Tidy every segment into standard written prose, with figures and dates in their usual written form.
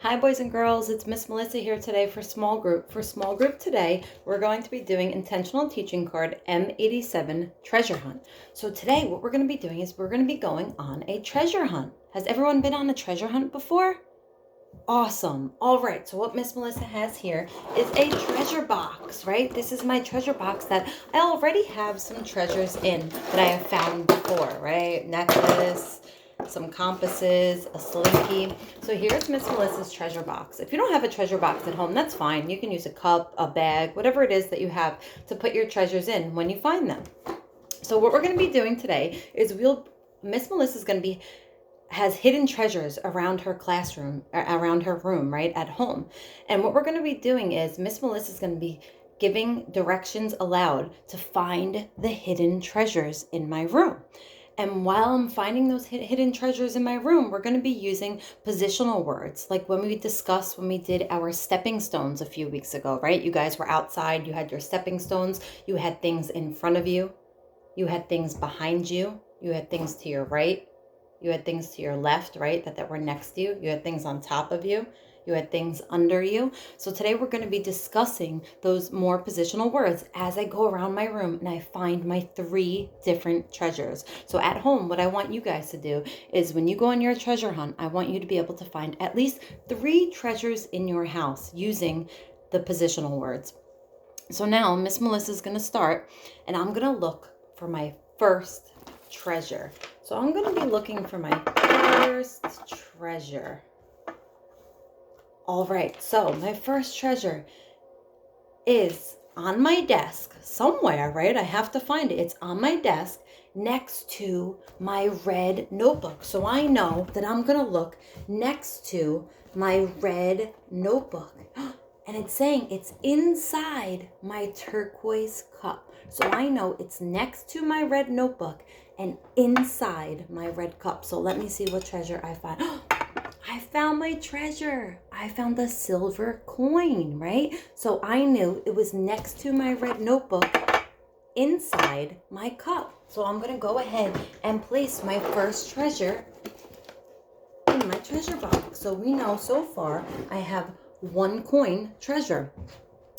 Hi boys and girls, it's Miss Melissa here today for small group. For small group today, we're going to be doing intentional teaching card M87 Treasure Hunt. So today what we're going to be doing is we're going to be going on a treasure hunt. Has everyone been on a treasure hunt before? Awesome. All right, so what Miss Melissa has here is a treasure box, right? This is my treasure box that I already have some treasures in that I have found before, right? Necklace, some compasses, a slinky. So here's Miss Melissa's treasure box. If you don't have a treasure box at home, that's fine. You can use a cup, a bag, whatever it is that you have to put your treasures in when you find them. So what we're going to be doing today is Miss Melissa's going to be has hidden treasures around her classroom, around her room, right, at home. And what we're going to be doing is Miss Melissa's going to be giving directions aloud to find the hidden treasures in my room. And while I'm finding those hidden treasures in my room, we're going to be using positional words, like when we did our stepping stones a few weeks ago, right? You guys were outside, you had your stepping stones, you had things in front of you, you had things behind you, you had things to your right, you had things to your left, right, that were next to you. You had things on top of you. You had things under you. So today we're going to be discussing those more positional words as I go around my room and I find my 3 different treasures. So at home, what I want you guys to do is when you go on your treasure hunt, I want you to be able to find at least 3 treasures in your house using the positional words. So now Miss Melissa's going to start and I'm going to look for my first treasure. So I'm going to be looking for my first treasure. All right, so my first treasure is on my desk somewhere, right? I have to find it. It's on my desk next to my red notebook. So I know that I'm going to look next to my red notebook. And it's saying it's inside my turquoise cup. So I know it's next to my red notebook and inside my red cup. So let me see what treasure I find. I found my treasure. I found the silver coin, right? So I knew it was next to my red notebook inside my cup. So I'm going to go ahead and place my first treasure in my treasure box. So we know so far I have 1 coin treasure.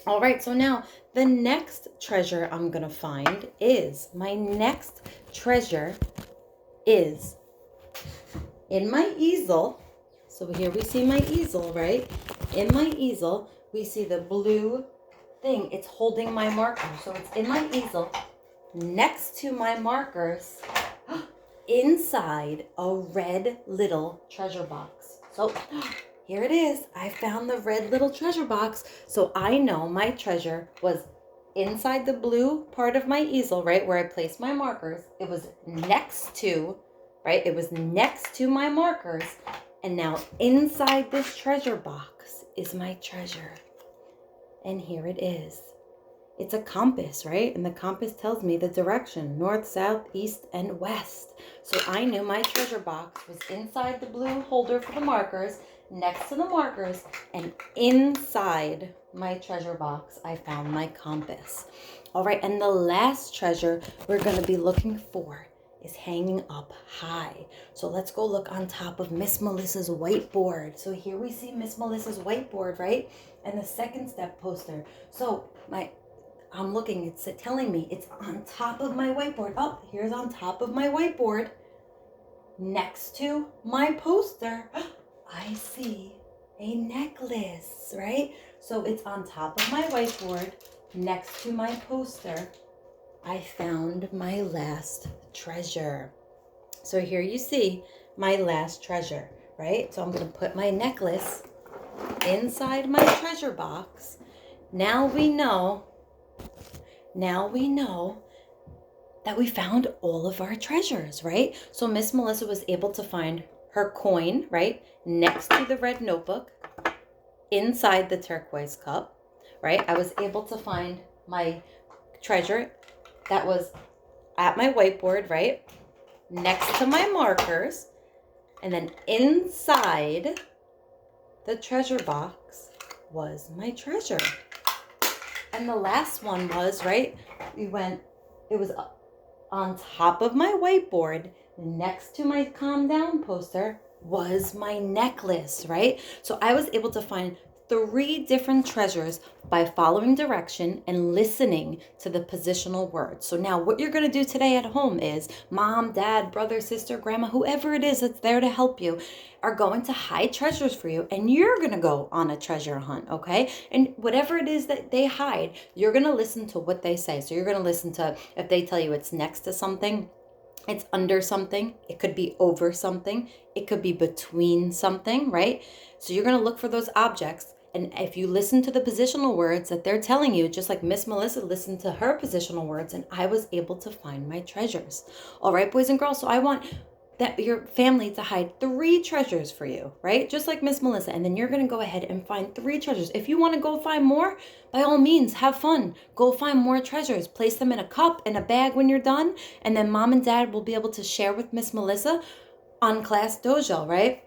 All right, so now the next treasure I'm going to find is, my next treasure is in my easel. So here we see my easel, right? In my easel, we see the blue thing. It's holding my marker. So it's in my easel next to my markers inside a red little treasure box. So here it is. I found the red little treasure box. So I know my treasure was inside the blue part of my easel, right, where I placed my markers. It was next to, right, it was next to my markers. And now inside this treasure box is my treasure. And here it is. It's a compass, right? And the compass tells me the direction, north, south, east, and west. So I knew my treasure box was inside the blue holder for the markers, next to the markers, and inside my treasure box, I found my compass. All right, and the last treasure we're going to be looking for is hanging up high. So let's go look on top of Miss Melissa's whiteboard. So here we see Miss Melissa's whiteboard, right? And the second step poster. So I'm looking, it's telling me it's on top of my whiteboard. Oh, here's on top of my whiteboard. Next to my poster, I see a necklace, right? So it's on top of my whiteboard, next to my poster. I found my last treasure. So here you see my last treasure, right? So I'm going to put my necklace inside my treasure box. Now we know that we found all of our treasures, right? So Miss Melissa was able to find her coin, right, next to the red notebook, inside the turquoise cup, right? I was able to find my treasure that was at my whiteboard, right, next to my markers, and then inside the treasure box was my treasure. And the last one was, right, it was on top of my whiteboard next to my calm down poster, was my necklace, right? So I was able to find 3 different treasures by following direction and listening to the positional words. So now what you're going to do today at home is mom, dad, brother, sister, grandma, whoever it is that's there to help you are going to hide treasures for you, and you're going to go on a treasure hunt, okay? And whatever it is that they hide, you're going to listen to what they say. So you're going to listen to if they tell you it's next to something, it's under something, it could be over something, it could be between something, right? So you're going to look for those objects. And if you listen to the positional words that they're telling you, just like Miss Melissa listened to her positional words, and I was able to find my treasures. All right, boys and girls. So I want that your family to hide 3 treasures for you, right? Just like Miss Melissa. And then you're going to go ahead and find 3 treasures. If you want to go find more, by all means, have fun. Go find more treasures. Place them in a cup, in a bag when you're done. And then mom and dad will be able to share with Miss Melissa on Class Dojo, right?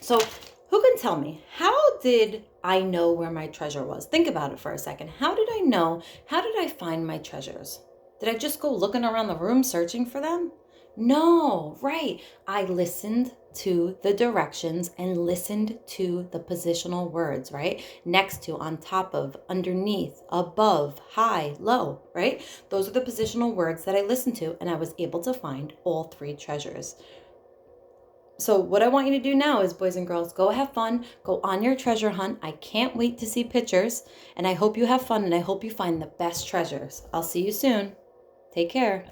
So who can tell me, how did I know where my treasure was? Think about it for a second. How did I know? How did I find my treasures? Did I just go looking around the room searching for them? No, right. I listened to the directions and listened to the positional words, right? Next to, on top of, underneath, above, high, low, right? Those are the positional words that I listened to, and I was able to find all 3 treasures. So what I want you to do now is, boys and girls, go have fun. Go on your treasure hunt. I can't wait to see pictures, and I hope you have fun, and I hope you find the best treasures. I'll see you soon. Take care.